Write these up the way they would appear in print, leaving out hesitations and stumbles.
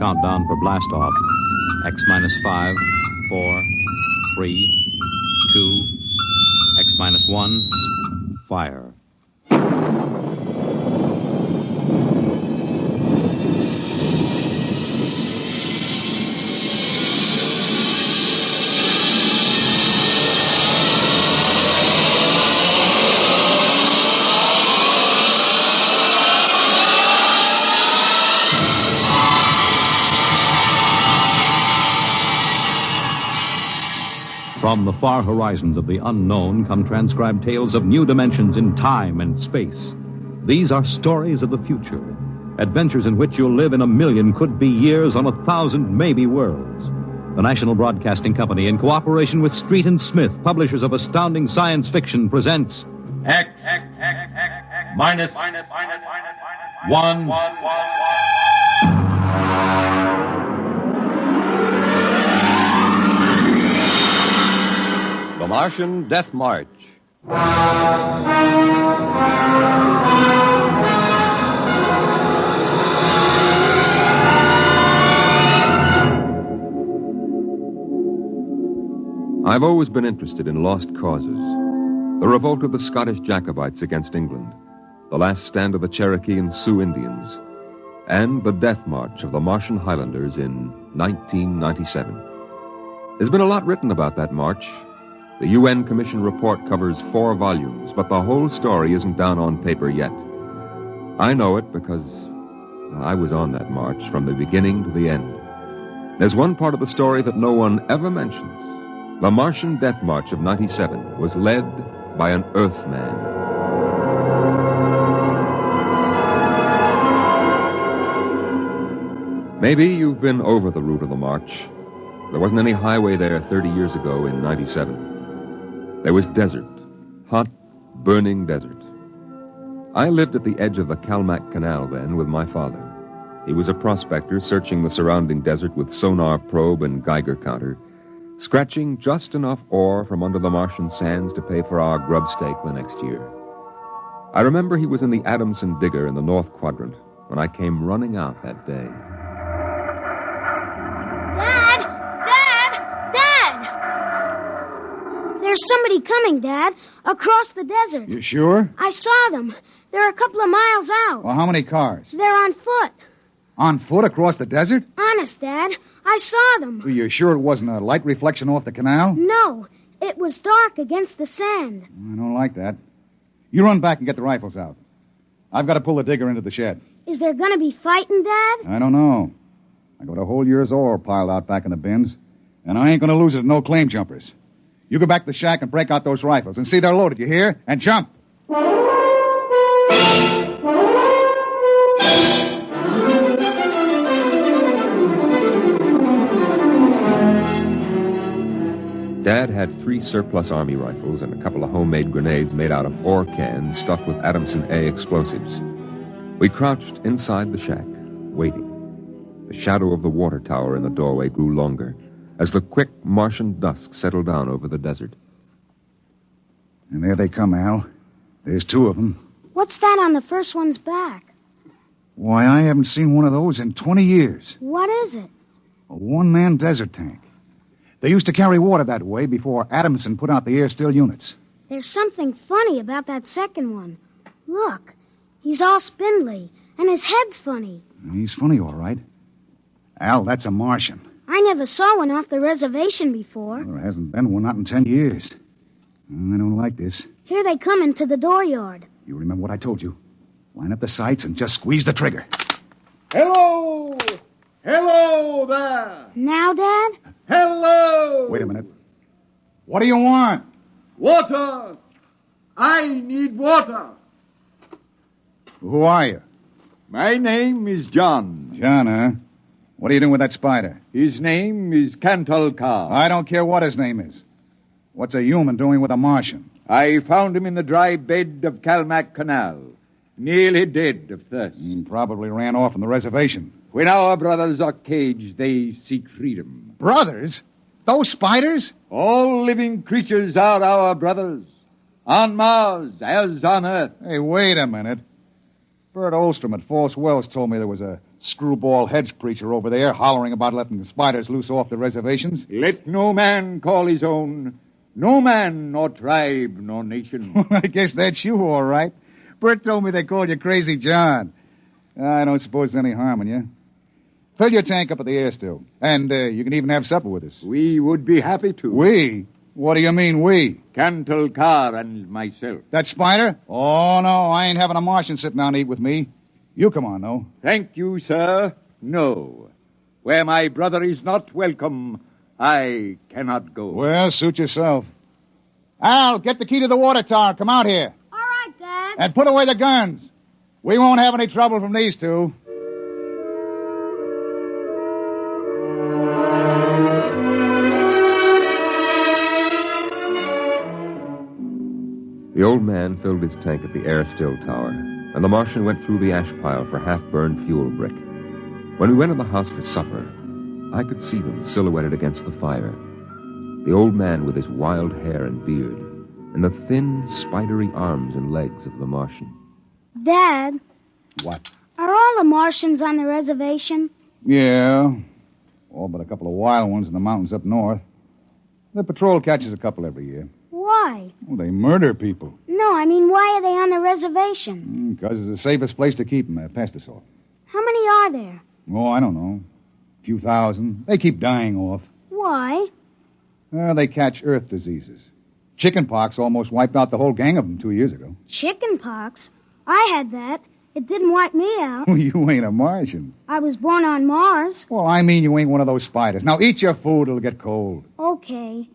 countdown for blastoff. X minus 5, 4, 3, 2, X minus 1, fire. From the far horizons of the unknown come transcribed tales of new dimensions in time and space. These are stories of the future, adventures in which you'll live in a million could-be years on 1,000 maybe worlds. The National Broadcasting Company, in cooperation with Street and Smith, publishers of astounding science fiction, presents X minus 1. The Martian Death March. I've always been interested in lost causes. The revolt of the Scottish Jacobites against England, the last stand of the Cherokee and Sioux Indians, and the death march of the Martian Highlanders in 1997. There's been a lot written about that march. The UN Commission report covers 4 volumes, but the whole story isn't down on paper yet. I know it because I was on that march from the beginning to the end. There's one part of the story that no one ever mentions. The Martian Death March of 97 was led by an Earthman. Maybe you've been over the route of the march. There wasn't any highway there 30 years ago in 97. There was desert, hot, burning desert. I lived at the edge of the Calmac Canal then with my father. He was a prospector searching the surrounding desert with sonar probe and Geiger counter, scratching just enough ore from under the Martian sands to pay for our grub stake the next year. I remember he was in the Adamson digger in the North Quadrant when I came running out that day. There's somebody coming, Dad, across the desert. You sure? I saw them. They're a couple of miles out. Well, how many cars? They're on foot. On foot across the desert? Honest, Dad. I saw them. Are you sure it wasn't a light reflection off the canal? No. It was dark against the sand. I don't like that. You run back and get the rifles out. I've got to pull the digger into the shed. Is there going to be fighting, Dad? I don't know. I got a whole year's ore piled out back in the bins, and I ain't going to lose it to no claim jumpers. You go back to the shack and break out those rifles and see they're loaded, you hear? And jump! Dad had 3 surplus Army rifles and a couple of homemade grenades made out of ore cans stuffed with Adamson A explosives. We crouched inside the shack, waiting. The shadow of the water tower in the doorway grew longer as the quick Martian dusk settled down over the desert. And there they come, Al. There's 2 of them. What's that on the first one's back? Why, I haven't seen one of those in 20 years. What is it? A one-man desert tank. They used to carry water that way before Adamson put out the air-still units. There's something funny about that second one. Look, he's all spindly, and his head's funny. He's funny, all right. Al, that's a Martian. I never saw one off the reservation before. Well, there hasn't been one, not in 10 years. I don't like this. Here they come into the dooryard. You remember what I told you. Line up the sights and just squeeze the trigger. Hello! Hello there! Now, Dad? Hello! Wait a minute. What do you want? Water! I need water! Who are you? My name is John. John, huh? What are you doing with that spider? His name is Cantalcar. I don't care what his name is. What's a human doing with a Martian? I found him in the dry bed of Calmac Canal, nearly dead of thirst. He probably ran off from the reservation. When our brothers are caged, they seek freedom. Brothers? Those spiders? All living creatures are our brothers, on Mars as on Earth. Hey, wait a minute. Bert Olstrom at False Wells told me there was a screwball heads preacher over there hollering about letting the spiders loose off the reservations. Let no man call his own. No man, nor tribe, nor nation. I guess that's you, all right. Bert told me they called you Crazy John. I don't suppose there's any harm in you. Fill your tank up at the air still. And you can even have supper with us. We would be happy to. We? What do you mean, we? Cantle Carr and myself. That spider? Oh, no, I ain't having a Martian sit down and eat with me. You come on, though. Thank you, sir. No. Where my brother is not welcome, I cannot go. Well, suit yourself. Al, get the key to the water tower. Come out here. All right, Dad. And put away the guns. We won't have any trouble from these two. The old man filled his tank at the air-still tower, and the Martian went through the ash pile for half-burned fuel brick. When we went to the house for supper, I could see them silhouetted against the fire. The old man with his wild hair and beard, and the thin, spidery arms and legs of the Martian. Dad, What? are all the Martians on the reservation? Yeah. All but a couple of wild ones in the mountains up north. The patrol catches a couple every year. Why? Well, they murder people. No, I mean, why are they on the reservation? Because it's the safest place to keep them, past us all. How many are there? Oh, I don't know. A few thousand. They keep dying off. Why? They catch earth diseases. Chicken pox almost wiped out the whole gang of them 2 years ago. Chicken pox? I had that. It didn't wipe me out. You ain't a Martian. I was born on Mars. Well, I mean you ain't one of those spiders. Now eat your food, it'll get cold. Okay.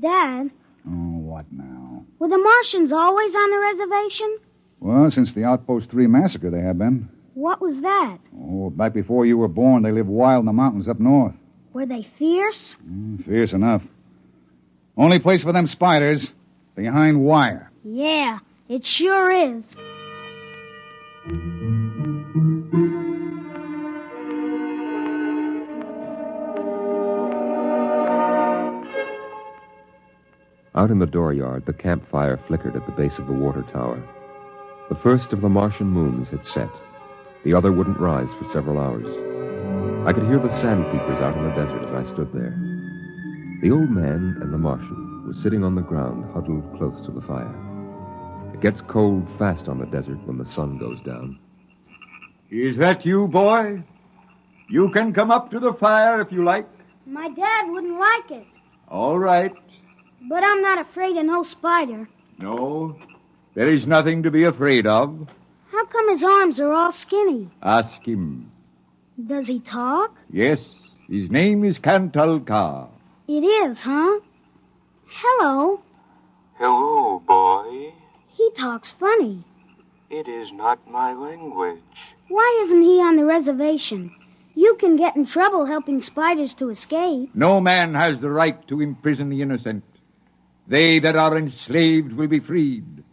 Dad, Oh, what now? were the Martians always on the reservation? Well, since the Outpost 3 massacre, they have been. What was that? Oh, back before you were born, they lived wild in the mountains up north. Were they fierce? Fierce enough. Only place for them spiders, behind wire. Yeah, it sure is. Out in the dooryard, the campfire flickered at the base of the water tower. The first of the Martian moons had set. The other wouldn't rise for several hours. I could hear the sandpeepers out in the desert as I stood there. The old man and the Martian were sitting on the ground, huddled close to the fire. It gets cold fast on the desert when the sun goes down. Is that you, boy? You can come up to the fire if you like. My dad wouldn't like it. All right. But I'm not afraid of no spider. No, there is nothing to be afraid of. How come his arms are all skinny? Ask him. Does he talk? Yes, his name is Cantle Carr. It is, huh? Hello. Hello, boy. He talks funny. It is not my language. Why isn't he on the reservation? You can get in trouble helping spiders to escape. No man has the right to imprison the innocent. They that are enslaved will be freed.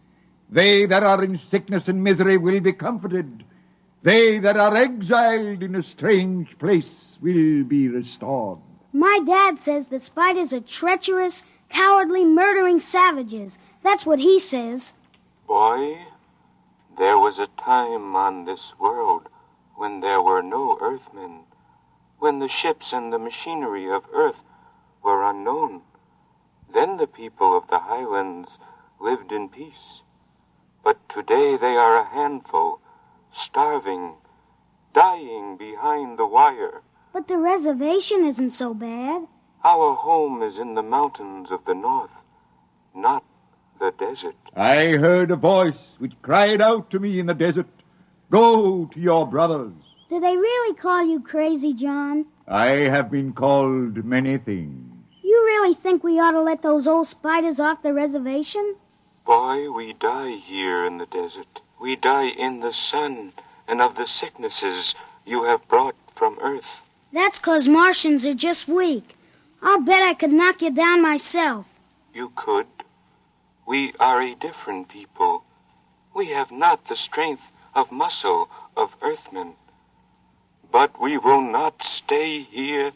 They that are in sickness and misery will be comforted. They that are exiled in a strange place will be restored. My dad says that spiders are treacherous, cowardly, murdering savages. That's what he says. Boy, there was a time on this world when there were no earthmen, when the ships and the machinery of earth were unknown. Then the people of the highlands lived in peace. But today they are a handful, starving, dying behind the wire. But the reservation isn't so bad. Our home is in the mountains of the north, not the desert. I heard a voice which cried out to me in the desert, "Go to your brothers." Do they really call you Crazy John? I have been called many things. You really think we ought to let those old spiders off the reservation? Boy, we die here in the desert. We die in the sun and of the sicknesses you have brought from earth. That's 'cause Martians are just weak. I'll bet I could knock you down myself. You could. We are a different people. We have not the strength of muscle of earthmen. But we will not stay here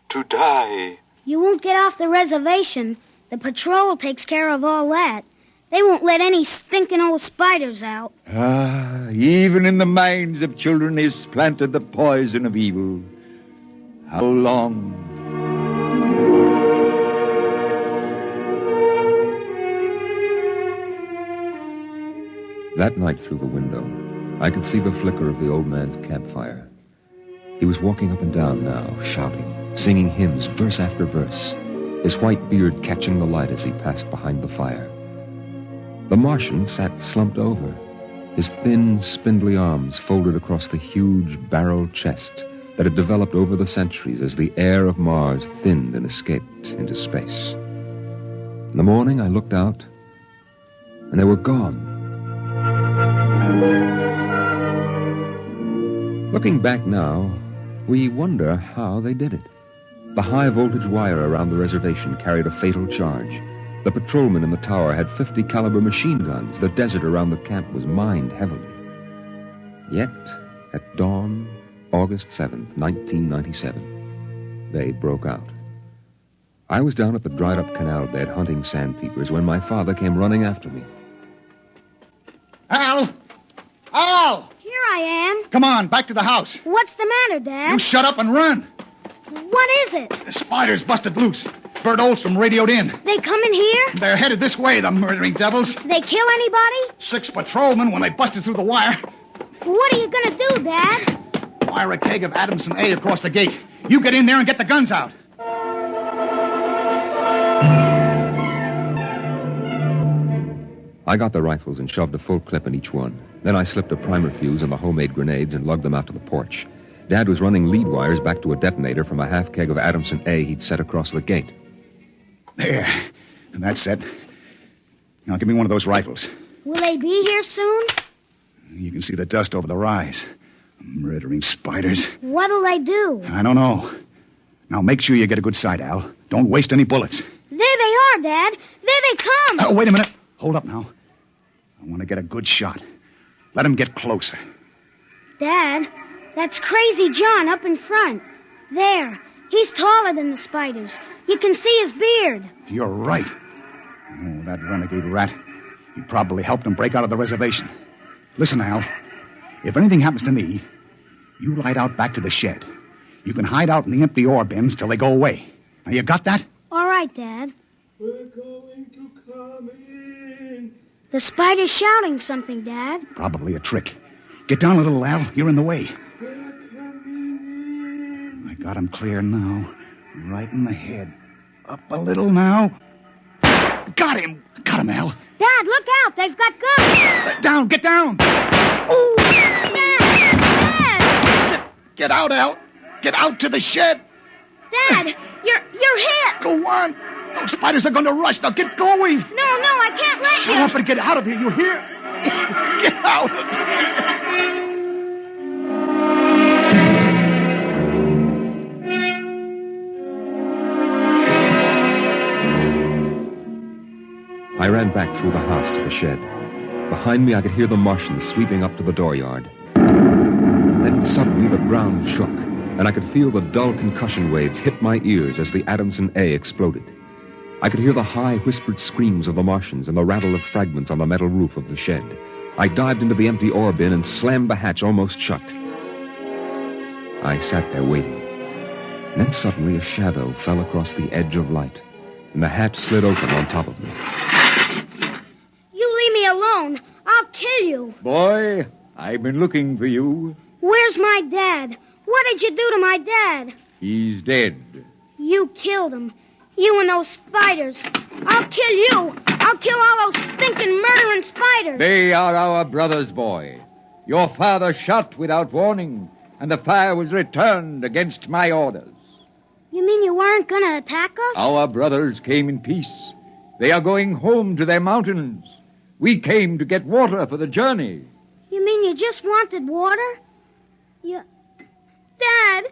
to die. You won't get off the reservation. The patrol takes care of all that. They won't let any stinking old spiders out. Ah, even in the minds of children is planted the poison of evil. How long? That night through the window, I could see the flicker of the old man's campfire. He was walking up and down now, shouting, singing hymns, verse after verse, his white beard catching the light as he passed behind the fire. The Martian sat slumped over, his thin, spindly arms folded across the huge barrel chest that had developed over the centuries as the air of Mars thinned and escaped into space. In the morning, I looked out, and they were gone. Looking back now, we wonder how they did it. The high-voltage wire around the reservation carried a fatal charge. The patrolmen in the tower had 50-caliber machine guns. The desert around the camp was mined heavily. Yet, at dawn, August 7th, 1997, they broke out. I was down at the dried-up canal bed hunting sandpeepers when my father came running after me. Al! Al! Here I am. Come on, back to the house. What's the matter, Dad? You shut up and run. What is it? The spiders busted loose. Bert Olstrom radioed in. They come in here? They're headed this way, the murdering devils. They kill anybody? 6 patrolmen when they busted through the wire. What are you gonna do, Dad? Wire a keg of Adamson A across the gate. You get in there and get the guns out. I got the rifles and shoved a full clip in each one. Then I slipped a primer fuse in the homemade grenades and lugged them out to the porch. Dad was running lead wires back to a detonator from a half keg of Adamson A he'd set across the gate. There. And that's it. Now give me one of those rifles. Will they be here soon? You can see the dust over the rise. Murdering spiders. What'll they do? I don't know. Now make sure you get a good sight, Al. Don't waste any bullets. There they are, Dad. There they come. Oh, wait a minute. Hold up now. I want to get a good shot. Let him get closer. Dad, that's Crazy John up in front. There. He's taller than the spiders. You can see his beard. You're right. Oh, that renegade rat. He probably helped him break out of the reservation. Listen, Al. If anything happens to me, you ride out back to the shed. You can hide out in the empty ore bins till they go away. Now, you got that? All right, Dad. We're going to come in. The spider's shouting something, Dad. Probably a trick. Get down a little, Al. You're in the way. We're coming in. I got him clear now. Right in the head. Up a little now. Got him! Got him, Al. Dad, look out! They've got guns! Down! Get down! Oh! Dad! Get out, Al! Get out to the shed! Dad! You're hit! Go on! Those spiders are going to rush. Now get going! No, I can't let Shut you! up and get out of here, you hear? Get out of here! I ran back through the house to the shed. Behind me, I could hear the Martians sweeping up to the dooryard. Then suddenly the ground shook, and I could feel the dull concussion waves hit my ears as the Adamson A exploded. I could hear the high, whispered screams of the Martians and the rattle of fragments on the metal roof of the shed. I dived into the empty ore bin and slammed the hatch almost shut. I sat there waiting. And then suddenly a shadow fell across the edge of light, and the hatch slid open on top of me. You leave me alone. I'll kill you. Boy, I've been looking for you. Where's my dad? What did you do to my dad? He's dead. You killed him. You and those spiders. I'll kill you. I'll kill all those stinking murdering spiders. They are our brothers, boy. Your father shot without warning, and the fire was returned against my orders. You mean you weren't going to attack us? Our brothers came in peace. They are going home to their mountains. We came to get water for the journey. You mean you just wanted water? You... Dad!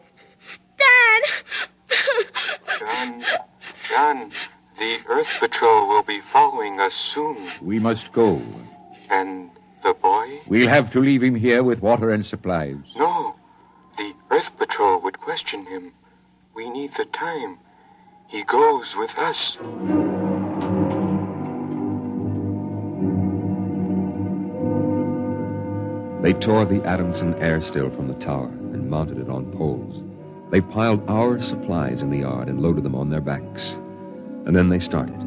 John, the Earth Patrol will be following us soon. We must go. And the boy? We'll have to leave him here with water and supplies. No, the Earth Patrol would question him. We need the time. He goes with us. They tore the Adamson air still from the tower and mounted it on poles. They piled our supplies in the yard and loaded them on their backs. And then they started.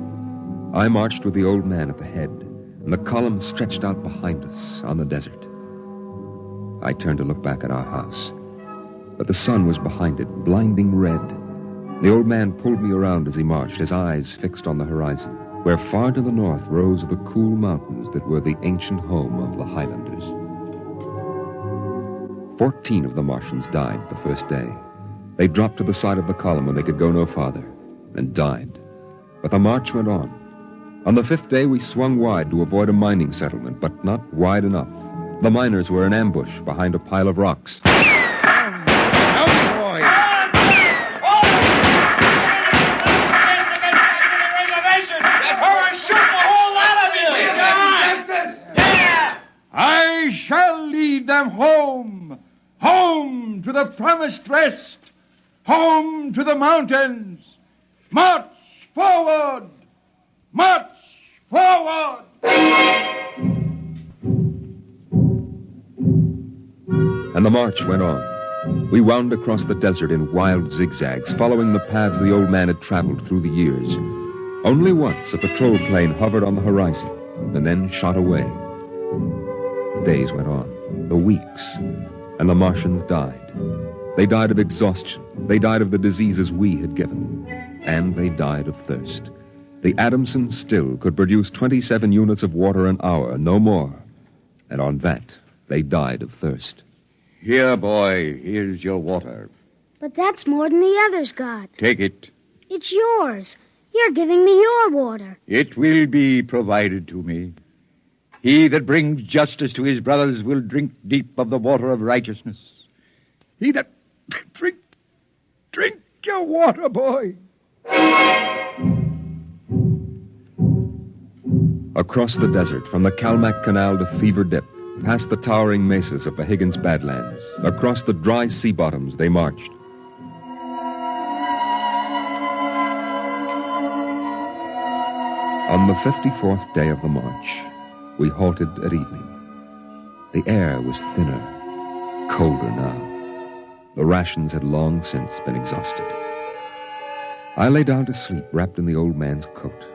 I marched with the old man at the head, and the column stretched out behind us on the desert. I turned to look back at our house, but the sun was behind it, blinding red. The old man pulled me around as he marched, his eyes fixed on the horizon, where far to the north rose the cool mountains that were the ancient home of the Highlanders. 14 of the Martians died the first day. They dropped to the side of the column when they could go no farther, and died. But the march went on. On the 5th day, we swung wide to avoid a mining settlement, but not wide enough. The miners were in ambush behind a pile of rocks. I shall lead them home, home to the promised rest, home to the mountains. March forward! March forward! And the march went on. We wound across the desert in wild zigzags, following the paths the old man had traveled through the years. Only once a patrol plane hovered on the horizon and then shot away. The days went on, the weeks, and the Martians died. They died of exhaustion. They died of the diseases we had given. And they died of thirst. The Adamson still could produce 27 units of water an hour, no more. And on that, they died of thirst. Here, boy, here's your water. But that's more than the others got. Take it. It's yours. You're giving me your water. It will be provided to me. He that brings justice to his brothers will drink deep of the water of righteousness. He that... Drink your water, boy. Across the desert, from the Calmac Canal to Fever Dip, past the towering mesas of the Higgins Badlands, across the dry sea bottoms they marched. On the 54th day of the march, we halted at evening. The air was thinner, colder now. The rations had long since been exhausted. I lay down to sleep, wrapped in the old man's coat.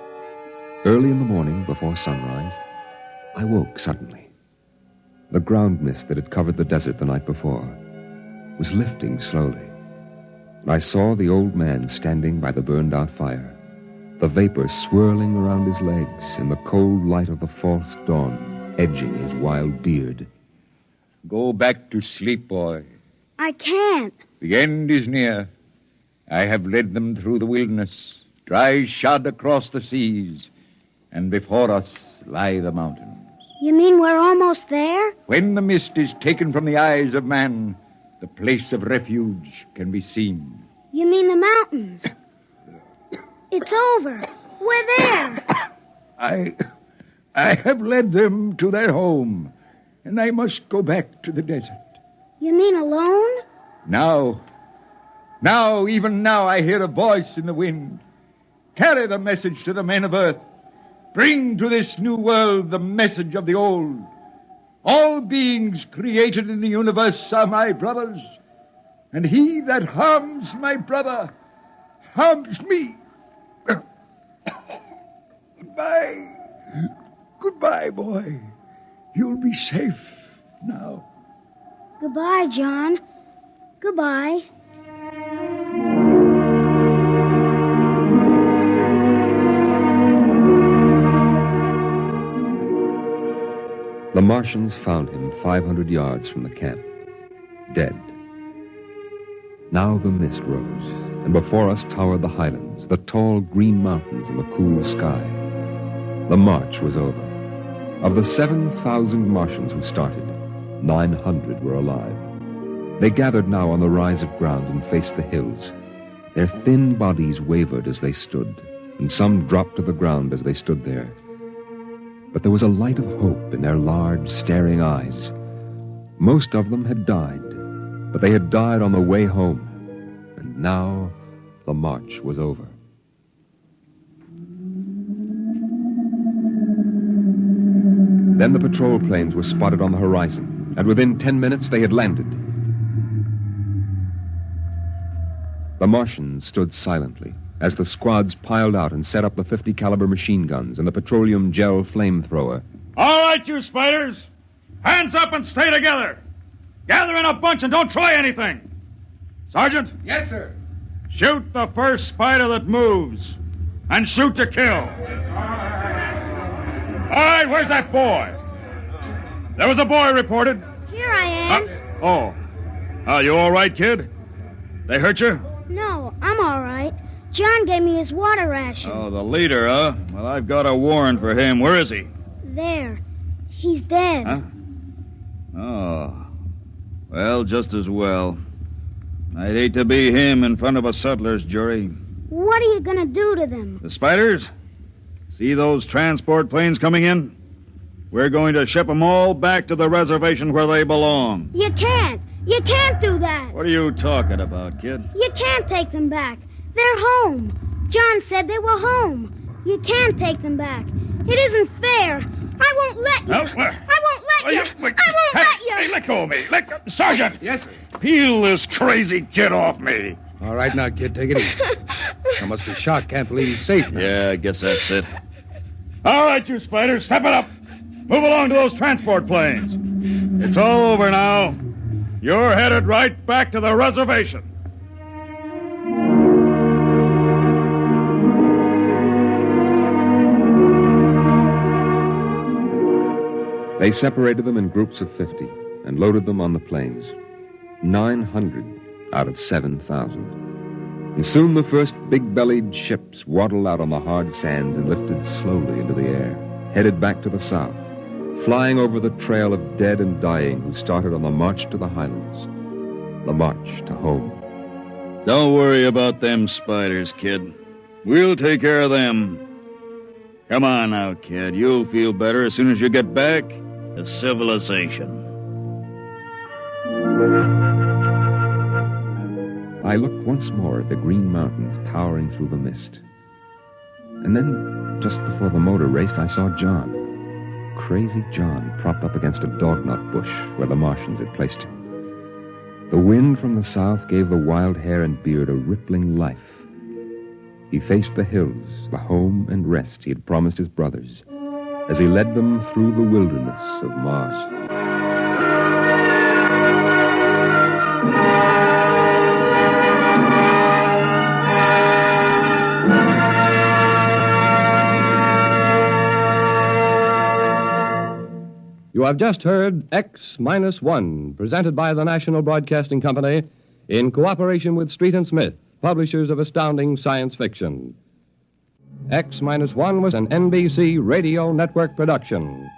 Early in the morning, before sunrise, I woke suddenly. The ground mist that had covered the desert the night before was lifting slowly, and I saw the old man standing by the burned-out fire, the vapor swirling around his legs in the cold light of the false dawn, edging his wild beard. Go back to sleep, boy. I can't. The end is near. I have led them through the wilderness, dry shod across the seas, and before us lie the mountains. You mean we're almost there? When the mist is taken from the eyes of man, the place of refuge can be seen. You mean the mountains? It's over. We're there. I have led them to their home, and I must go back to the desert. You mean alone? Even now, I hear a voice in the wind. Carry the message to the men of earth. Bring to this new world the message of the old. All beings created in the universe are my brothers, and he that harms my brother harms me. Goodbye. Goodbye, boy. You'll be safe now. Goodbye, John. Goodbye. The Martians found him 500 yards from the camp, dead. Now the mist rose, and before us towered the highlands, the tall green mountains and the cool sky. The march was over. Of the 7,000 Martians who started, 900 were alive. They gathered now on the rise of ground and faced the hills. Their thin bodies wavered as they stood, and some dropped to the ground as they stood there. But there was a light of hope in their large, staring eyes. Most of them had died, but they had died on the way home, and now the march was over. Then the patrol planes were spotted on the horizon. and within 10 minutes they had landed. The Martians stood silently as the squads piled out and set up the .50 caliber machine guns and the petroleum gel flamethrower. All right, you spiders. Hands up and stay together. Gather in a bunch and don't try anything. Sergeant? Yes, sir. Shoot the first spider that moves. And shoot to kill. All right, where's that boy? There was a boy reported. Here I am. You all right, kid? They hurt you? No, I'm all right. John gave me his water ration. Oh, the leader, huh? Well, I've got a warrant for him. Where is he? There. He's dead. Huh? Oh. Well, just as well. I'd hate to be him in front of a settler's jury. What are you going to do to them? The spiders? See those transport planes coming in? We're going to ship them all back to the reservation where they belong. You can't. You can't do that. What are you talking about, kid? You can't take them back. They're home. John said they were home. You can't take them back. It isn't fair. I won't let you. I won't let you. I won't let you. Hey, let go of me. Sergeant. Yes, sir. Peel this crazy kid off me. All right now, kid, take it easy. I must be shot. Can't believe he's safe now. Yeah, I guess that's it. All right, you spiders, step it up. Move along to those transport planes. It's all over now. You're headed right back to the reservation. They separated them in groups of 50 and loaded them on the planes. 900 out of 7,000. And soon the first big-bellied ships waddled out on the hard sands and lifted slowly into the air, headed back to the south, flying over the trail of dead and dying who started on the march to the highlands, the march to home. Don't worry about them spiders, kid. We'll take care of them. Come on now, kid. You'll feel better as soon as you get back to civilization. I looked once more at the green mountains towering through the mist. And then, just before the motor raced, I saw John. Crazy John propped up against a dognut bush where the Martians had placed him. The wind from the south gave the wild hair and beard a rippling life. He faced the hills, the home and rest he had promised his brothers, as he led them through the wilderness of Mars. You have just heard X-1, presented by the National Broadcasting Company in cooperation with Street and Smith, publishers of astounding science fiction. X-1 was an NBC Radio Network production.